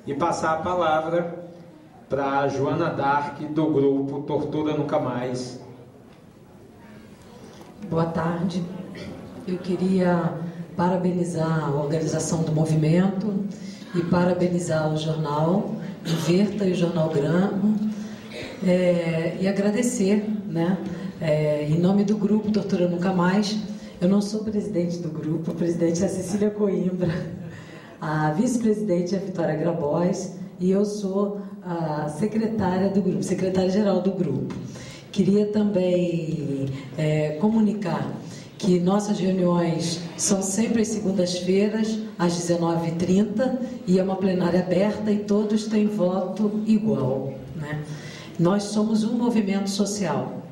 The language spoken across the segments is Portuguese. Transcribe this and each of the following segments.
e passar a palavra para a Joana Dark, do grupo Tortura Nunca Mais. Boa tarde. Eu queria parabenizar a organização do movimento e parabenizar o jornal Inverta e o jornal Grama, e agradecer, né, em nome do grupo Tortura Nunca Mais. Eu não sou presidente do grupo, a presidente é a Cecília Coimbra, a vice-presidente é a Vitória Grabois e eu sou a secretária do grupo, secretária-geral do grupo. Queria também comunicar que nossas reuniões são sempre às segundas-feiras, às 19h30, e é uma plenária aberta e todos têm voto igual, né? Nós somos um movimento social.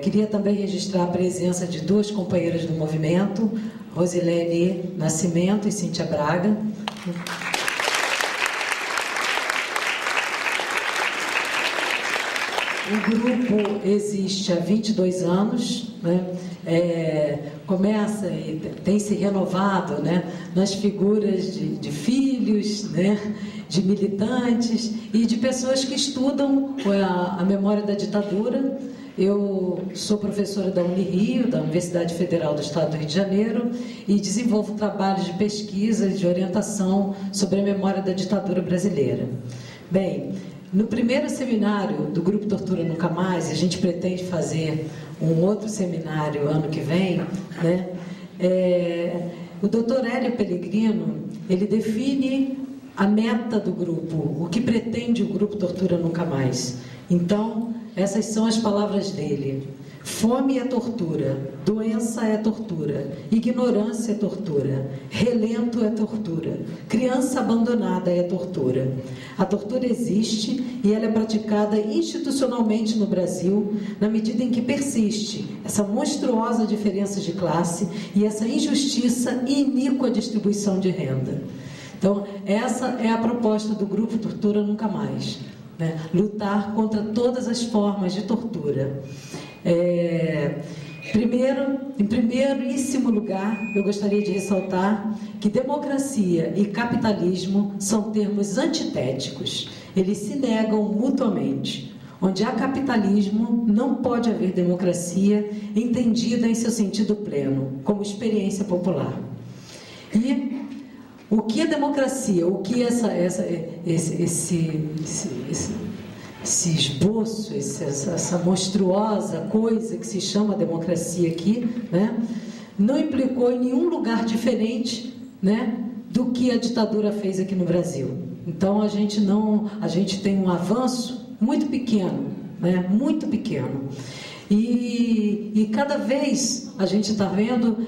Queria também registrar a presença de duas companheiras do movimento, Rosilene Nascimento e Cíntia Braga. O grupo existe há 22 anos, né? Começa e tem se renovado, né, nas figuras de filhos, né, de militantes e de pessoas que estudam a memória da ditadura. Eu sou professora da Unirio, da Universidade Federal do Estado do Rio de Janeiro, e desenvolvo trabalhos de pesquisa e de orientação sobre a memória da ditadura brasileira. Bem, no primeiro seminário do Grupo Tortura Nunca Mais, a gente pretende fazer um outro seminário ano que vem, né? O Dr. Hélio Pellegrino, ele define a meta do grupo, o que pretende o Grupo Tortura Nunca Mais. Então, essas são as palavras dele. Fome é tortura, doença é tortura, ignorância é tortura, relento é tortura, criança abandonada é tortura. A tortura existe e ela é praticada institucionalmente no Brasil, na medida em que persiste essa monstruosa diferença de classe e essa injustiça e iníqua distribuição de renda. Então, essa é a proposta do Grupo Tortura Nunca Mais, né? Lutar contra todas as formas de tortura. Em primeiríssimo lugar, eu gostaria de ressaltar que democracia e capitalismo são termos antitéticos. Eles se negam mutuamente. Onde há capitalismo, não pode haver democracia entendida em seu sentido pleno, como experiência popular. E o que é democracia? O que esse esboço, essa monstruosa coisa que se chama democracia aqui, né, não implicou em nenhum lugar diferente, né, do que a ditadura fez aqui no Brasil. Então a gente tem um avanço muito pequeno, né, muito pequeno. E cada vez a gente está vendo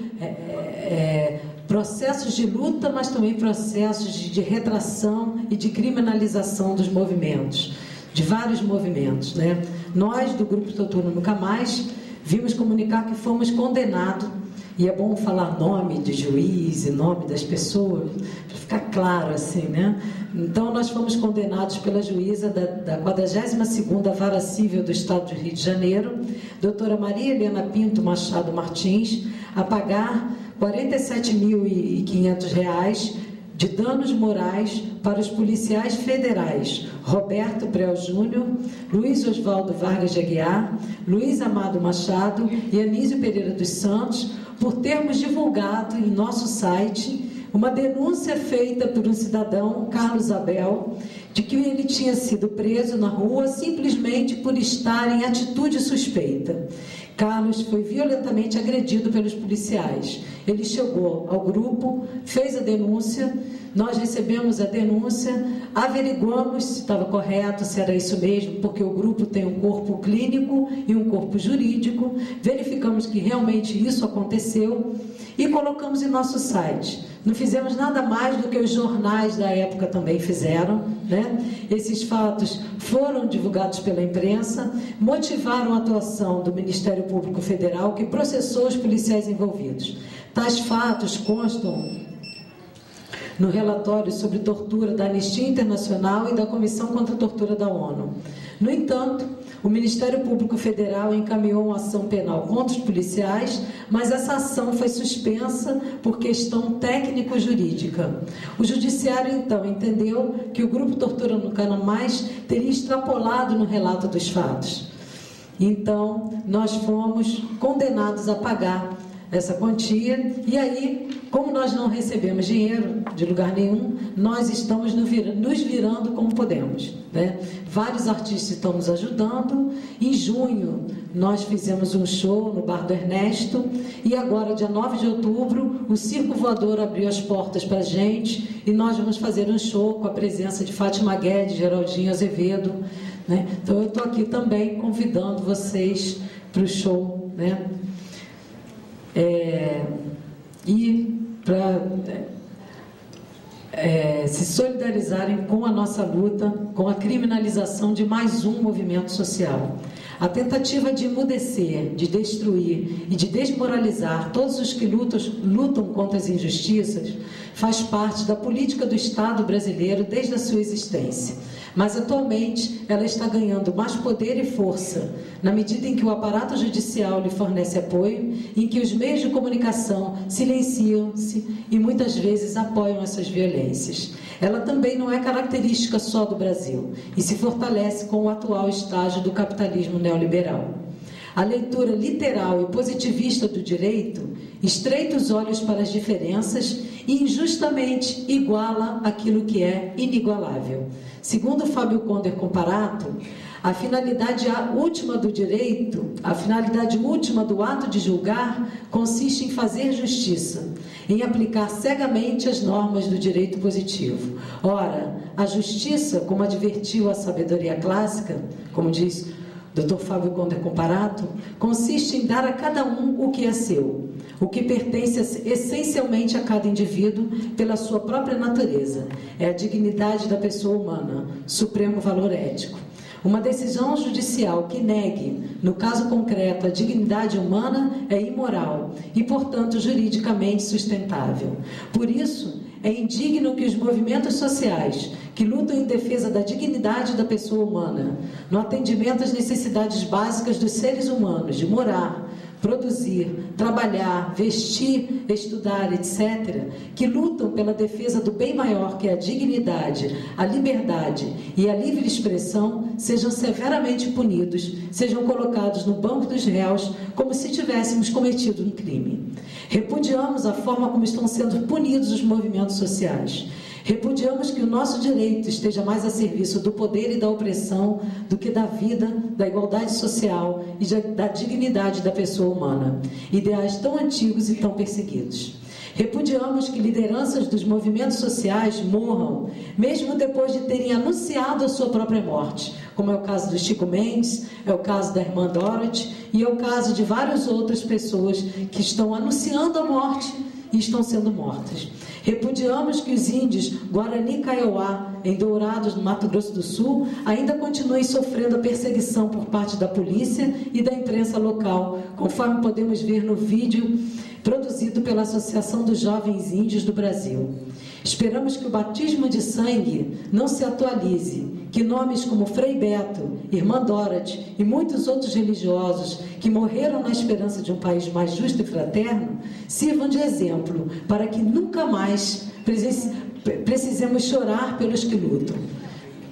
processos de luta, mas também processos de retração e de criminalização dos movimentos, de vários movimentos, né? Nós, do Grupo Tortura Nunca Mais, vimos comunicar que fomos condenados, e é bom falar nome de juiz e nome das pessoas, para ficar claro assim, né? Então, nós fomos condenados pela juíza da 42ª Vara Civil do Estado do Rio de Janeiro, doutora Maria Helena Pinto Machado Martins, a pagar R$ 47.500 de danos morais para os policiais federais Roberto Prel Júnior, Luiz Oswaldo Vargas de Aguiar, Luiz Amado Machado e Anísio Pereira dos Santos, por termos divulgado em nosso site uma denúncia feita por um cidadão, Carlos Abel, de que ele tinha sido preso na rua simplesmente por estar em atitude suspeita. Carlos foi violentamente agredido pelos policiais. Ele chegou ao grupo, fez a denúncia, nós recebemos a denúncia, averiguamos se estava correto, se era isso mesmo, porque o grupo tem um corpo clínico e um corpo jurídico, verificamos que realmente isso aconteceu e colocamos em nosso site. Não fizemos nada mais do que os jornais da época também fizeram, né? Esses fatos foram divulgados pela imprensa, motivaram a atuação do Ministério Público Federal, que processou os policiais envolvidos. Tais fatos constam no relatório sobre tortura da Anistia Internacional e da Comissão contra a Tortura da ONU. No entanto, o Ministério Público Federal encaminhou uma ação penal contra os policiais, mas essa ação foi suspensa por questão técnico-jurídica. O Judiciário, então, entendeu que o Grupo Tortura no Cana Mais teria extrapolado no relato dos fatos. Então, nós fomos condenados a pagar essa quantia, e aí, como nós não recebemos dinheiro de lugar nenhum, nós estamos nos virando como podemos, né? Vários artistas estão nos ajudando. Em junho, nós fizemos um show no Bar do Ernesto, e agora, dia 9 de outubro, o Circo Voador abriu as portas para a gente, e nós vamos fazer um show com a presença de Fátima Guedes, Geraldinho Azevedo, né? Então, eu estou aqui também convidando vocês para o show, né? E para se solidarizarem com a nossa luta, com a criminalização de mais um movimento social. A tentativa de emudecer, de destruir e de desmoralizar todos os que lutam contra as injustiças faz parte da política do Estado brasileiro desde a sua existência. Mas, atualmente, ela está ganhando mais poder e força, na medida em que o aparato judicial lhe fornece apoio, em que os meios de comunicação silenciam-se e, muitas vezes, apoiam essas violências. Ela também não é característica só do Brasil e se fortalece com o atual estágio do capitalismo neoliberal. A leitura literal e positivista do direito estreita os olhos para as diferenças e injustamente iguala aquilo que é inigualável. Segundo Fábio Conder Comparato, a finalidade última do direito, a finalidade última do ato de julgar, consiste em fazer justiça, em aplicar cegamente as normas do direito positivo. Ora, a justiça, como advertiu a sabedoria clássica, como diz Dr. Fábio Conder Comparato, consiste em dar a cada um o que é seu, o que pertence essencialmente a cada indivíduo pela sua própria natureza. É a dignidade da pessoa humana, supremo valor ético. Uma decisão judicial que negue, no caso concreto, a dignidade humana é imoral e, portanto, juridicamente sustentável. Por isso, é indigno que os movimentos sociais que lutam em defesa da dignidade da pessoa humana, no atendimento às necessidades básicas dos seres humanos, de morar, produzir, trabalhar, vestir, estudar, etc., que lutam pela defesa do bem maior que é a dignidade, a liberdade e a livre expressão, sejam severamente punidos, sejam colocados no banco dos réus como se tivéssemos cometido um crime. Repudiamos a forma como estão sendo punidos os movimentos sociais. Repudiamos que o nosso direito esteja mais a serviço do poder e da opressão do que da vida, da igualdade social e da dignidade da pessoa humana, ideais tão antigos e tão perseguidos. Repudiamos que lideranças dos movimentos sociais morram, mesmo depois de terem anunciado a sua própria morte, como é o caso do Chico Mendes, é o caso da irmã Dorothy e é o caso de várias outras pessoas que estão anunciando a morte e estão sendo mortas. Repudiamos que os índios Guarani Kaiowá, em Dourados, no Mato Grosso do Sul, ainda continuem sofrendo a perseguição por parte da polícia e da imprensa local, conforme podemos ver no vídeo produzido pela Associação dos Jovens Índios do Brasil. Esperamos que o batismo de sangue não se atualize, que nomes como Frei Beto, Irmã Dorothy e muitos outros religiosos que morreram na esperança de um país mais justo e fraterno sirvam de exemplo para que nunca mais precisemos chorar pelos que lutam.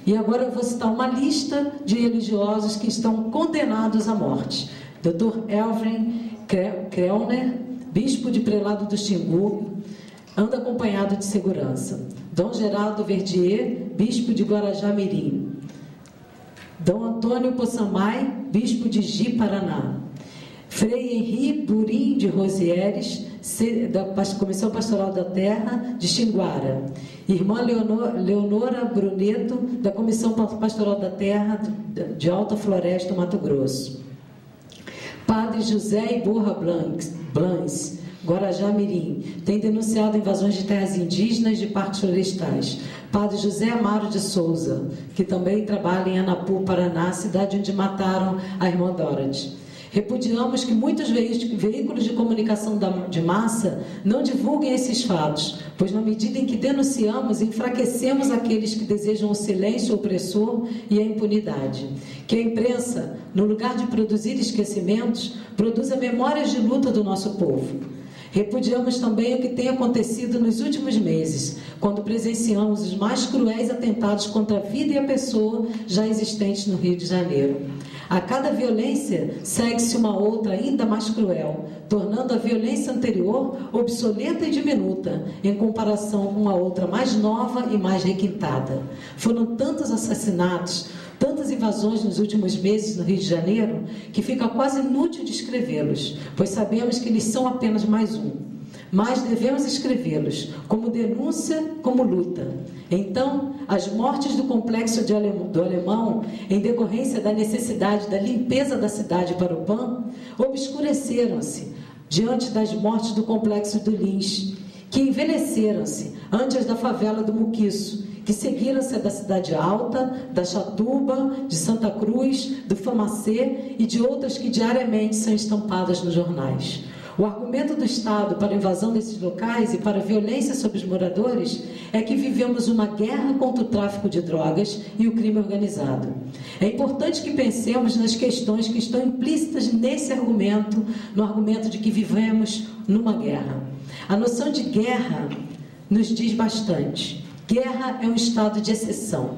E agora eu vou citar uma lista de religiosos que estão condenados à morte. Dr. Elvren Kreoner, bispo de Prelado do Xingu, anda acompanhado de segurança. Dom Geraldo Verdier, bispo de Guarajá-Mirim. Dom Antônio Poçamai, bispo de Ji, Paraná. Frei Henri Burim de Rosieres, da Comissão Pastoral da Terra de Xinguara. Irmã Leonora Bruneto, da Comissão Pastoral da Terra de Alta Floresta, Mato Grosso. Padre José Iborra Blans, Guarajá-Mirim, tem denunciado invasões de terras indígenas de parques florestais. Padre José Amaro de Souza, que também trabalha em Anapu, Paraná, cidade onde mataram a irmã Dorothy. Repudiamos que muitos veículos de comunicação de massa não divulguem esses fatos, pois na medida em que denunciamos, enfraquecemos aqueles que desejam o silêncio opressor e a impunidade. Que a imprensa, no lugar de produzir esquecimentos, produza memórias de luta do nosso povo. Repudiamos também o que tem acontecido nos últimos meses, quando presenciamos os mais cruéis atentados contra a vida e a pessoa já existentes no Rio de Janeiro. A cada violência segue-se uma outra ainda mais cruel, tornando a violência anterior obsoleta e diminuta, em comparação com a outra mais nova e mais requintada. Foram tantos assassinatos, tantas invasões nos últimos meses no Rio de Janeiro, que fica quase inútil descrevê-los, pois sabemos que eles são apenas mais um. Mas devemos escrevê-los como denúncia, como luta. Então, as mortes do complexo do Alemão, em decorrência da necessidade da limpeza da cidade para o PAN, obscureceram-se diante das mortes do complexo do Lins, que envelheceram-se antes da favela do Muquiço, que seguiram-se da Cidade Alta, da Chatuba, de Santa Cruz, do Famacê e de outras que diariamente são estampadas nos jornais. O argumento do Estado para a invasão desses locais e para a violência sobre os moradores é que vivemos uma guerra contra o tráfico de drogas e o crime organizado. É importante que pensemos nas questões que estão implícitas nesse argumento, no argumento de que vivemos numa guerra. A noção de guerra nos diz bastante. Guerra é um estado de exceção.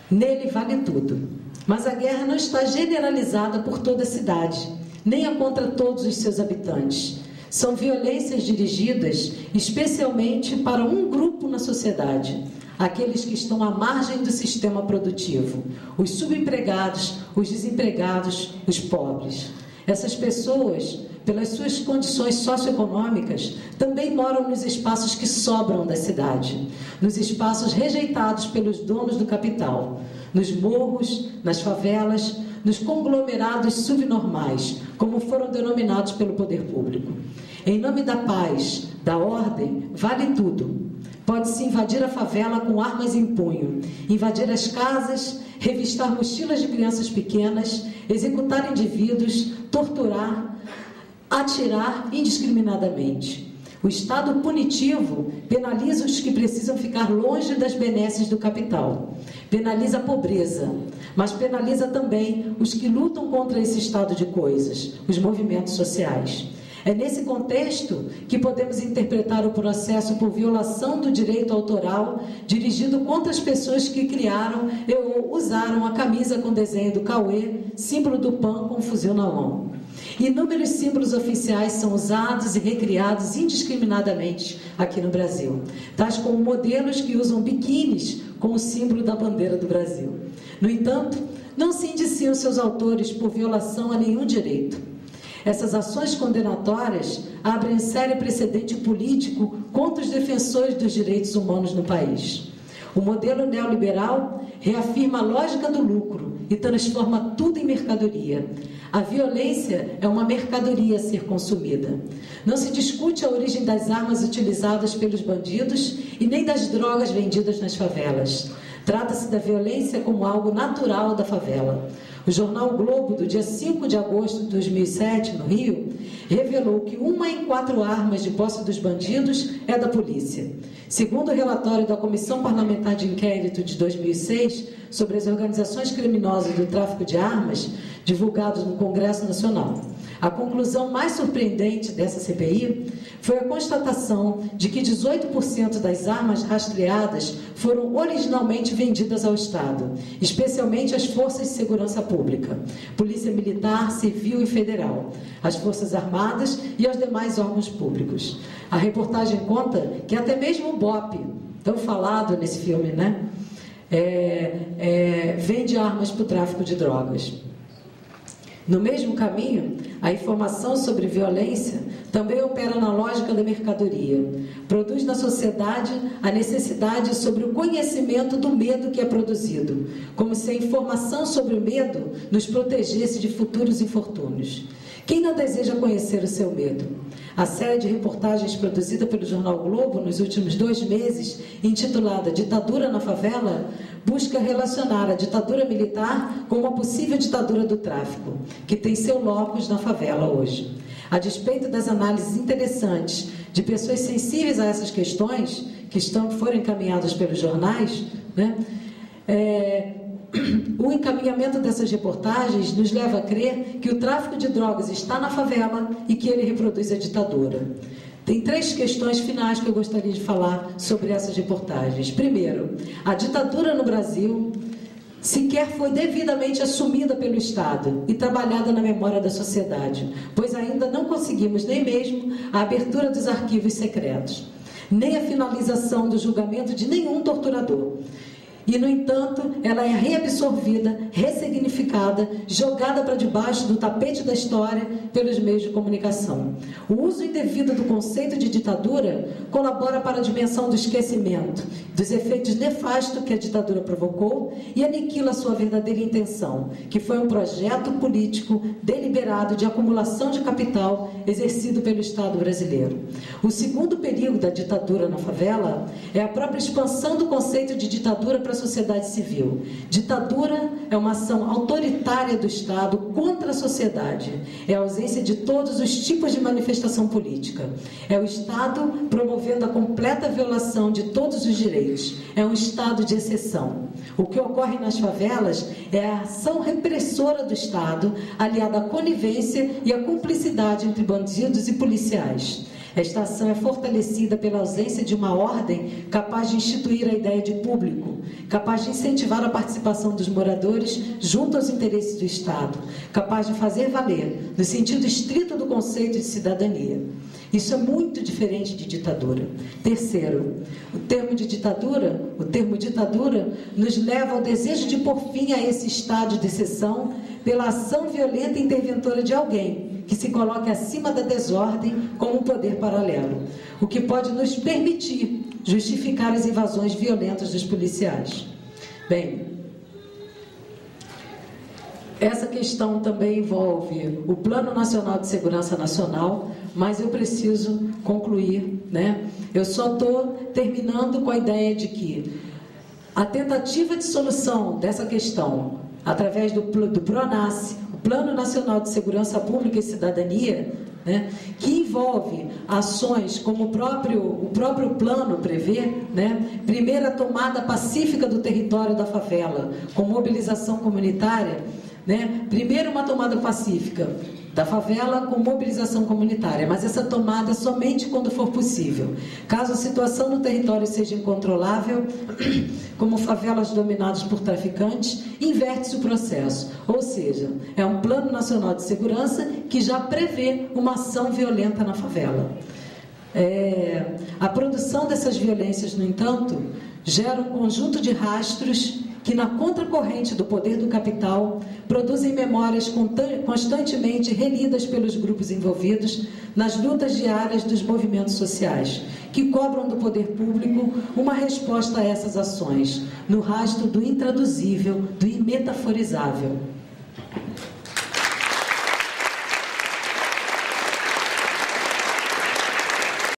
Nele vale tudo. Mas a guerra não está generalizada por toda a cidade, nem é contra todos os seus habitantes. São violências dirigidas especialmente para um grupo na sociedade, aqueles que estão à margem do sistema produtivo, os subempregados, os desempregados, os pobres. Essas pessoas, pelas suas condições socioeconômicas, também moram nos espaços que sobram da cidade, nos espaços rejeitados pelos donos do capital, nos morros, nas favelas, nos conglomerados subnormais, como foram denominados pelo poder público. Em nome da paz, da ordem, vale tudo. Pode-se invadir a favela com armas em punho, invadir as casas, revistar mochilas de crianças pequenas, executar indivíduos, torturar, atirar indiscriminadamente. O Estado punitivo penaliza os que precisam ficar longe das benesses do capital. Penaliza a pobreza, mas penaliza também os que lutam contra esse estado de coisas, os movimentos sociais. É nesse contexto que podemos interpretar o processo por violação do direito autoral dirigido contra as pessoas que criaram ou usaram a camisa com desenho do Cauê, símbolo do PAN com um fuzil na mão. Inúmeros símbolos oficiais são usados e recriados indiscriminadamente aqui no Brasil, tais como modelos que usam biquínis com o símbolo da bandeira do Brasil. No entanto, não se indiciam seus autores por violação a nenhum direito. Essas ações condenatórias abrem sério precedente político contra os defensores dos direitos humanos no país. O modelo neoliberal reafirma a lógica do lucro e transforma tudo em mercadoria. A violência é uma mercadoria a ser consumida. Não se discute a origem das armas utilizadas pelos bandidos e nem das drogas vendidas nas favelas. Trata-se da violência como algo natural da favela. O jornal o Globo, do dia 5 de agosto de 2007, no Rio, revelou que 1 em 4 armas de posse dos bandidos é da polícia. Segundo o relatório da Comissão Parlamentar de Inquérito de 2006 sobre as organizações criminosas do tráfico de armas, divulgados no Congresso Nacional. A conclusão mais surpreendente dessa CPI foi a constatação de que 18% das armas rastreadas foram originalmente vendidas ao Estado, especialmente às forças de segurança pública, Polícia Militar, Civil e Federal, às Forças Armadas e aos demais órgãos públicos. A reportagem conta que até mesmo o BOPE, tão falado nesse filme, né? Vende armas para o tráfico de drogas. No mesmo caminho, a informação sobre violência também opera na lógica da mercadoria. Produz na sociedade a necessidade sobre o conhecimento do medo que é produzido, como se a informação sobre o medo nos protegesse de futuros infortúnios. Quem não deseja conhecer o seu medo? A série de reportagens produzida pelo Jornal Globo nos últimos 2 meses, intitulada Ditadura na Favela, busca relacionar a ditadura militar com uma possível ditadura do tráfico, que tem seu locus na favela hoje. A despeito das análises interessantes de pessoas sensíveis a essas questões, que foram encaminhadas pelos jornais, né? O encaminhamento dessas reportagens nos leva a crer que o tráfico de drogas está na favela e que ele reproduz a ditadura. Tem 3 questões finais que eu gostaria de falar sobre essas reportagens. Primeiro, a ditadura no Brasil sequer foi devidamente assumida pelo Estado e trabalhada na memória da sociedade, pois ainda não conseguimos nem mesmo a abertura dos arquivos secretos, nem a finalização do julgamento de nenhum torturador. E, no entanto, ela é reabsorvida, ressignificada, jogada para debaixo do tapete da história pelos meios de comunicação. O uso indevido do conceito de ditadura colabora para a dimensão do esquecimento, dos efeitos nefastos que a ditadura provocou e aniquila sua verdadeira intenção, que foi um projeto político deliberado de acumulação de capital exercido pelo Estado brasileiro. O segundo perigo da ditadura na favela é a própria expansão do conceito de ditadura para a sociedade civil. Ditadura é uma ação autoritária do Estado contra a sociedade. É a ausência de todos os tipos de manifestação política. É o Estado promovendo a completa violação de todos os direitos. É um estado de exceção. O que ocorre nas favelas é a ação repressora do Estado, aliada à conivência e à cumplicidade entre bandidos e policiais. Esta ação é fortalecida pela ausência de uma ordem capaz de instituir a ideia de público, capaz de incentivar a participação dos moradores junto aos interesses do Estado, capaz de fazer valer, no sentido estrito do conceito de cidadania. Isso é muito diferente de ditadura. Terceiro, o termo ditadura nos leva ao desejo de pôr fim a esse estado de exceção pela ação violenta e interventora de alguém que se coloque acima da desordem como um poder paralelo, o que pode nos permitir justificar as invasões violentas dos policiais. Bem, essa questão também envolve o Plano Nacional de Segurança Nacional, mas eu preciso concluir, né? Eu só estou terminando com a ideia de que a tentativa de solução dessa questão, através do PRONASSE, o Plano Nacional de Segurança Pública e Cidadania, né, que envolve ações como o próprio plano prevê, né, primeira tomada pacífica do território da favela, com mobilização comunitária, né, primeiro uma tomada pacífica da favela com mobilização comunitária, mas essa tomada somente quando for possível. Caso a situação no território seja incontrolável, como favelas dominadas por traficantes, inverte-se o processo. Ou seja, é um Plano Nacional de Segurança que já prevê uma ação violenta na favela. A produção dessas violências, no entanto, gera um conjunto de rastros que, na contracorrente do poder do capital, produzem memórias constantemente relidas pelos grupos envolvidos nas lutas diárias dos movimentos sociais, que cobram do poder público uma resposta a essas ações, no rastro do intraduzível, do imetaforizável.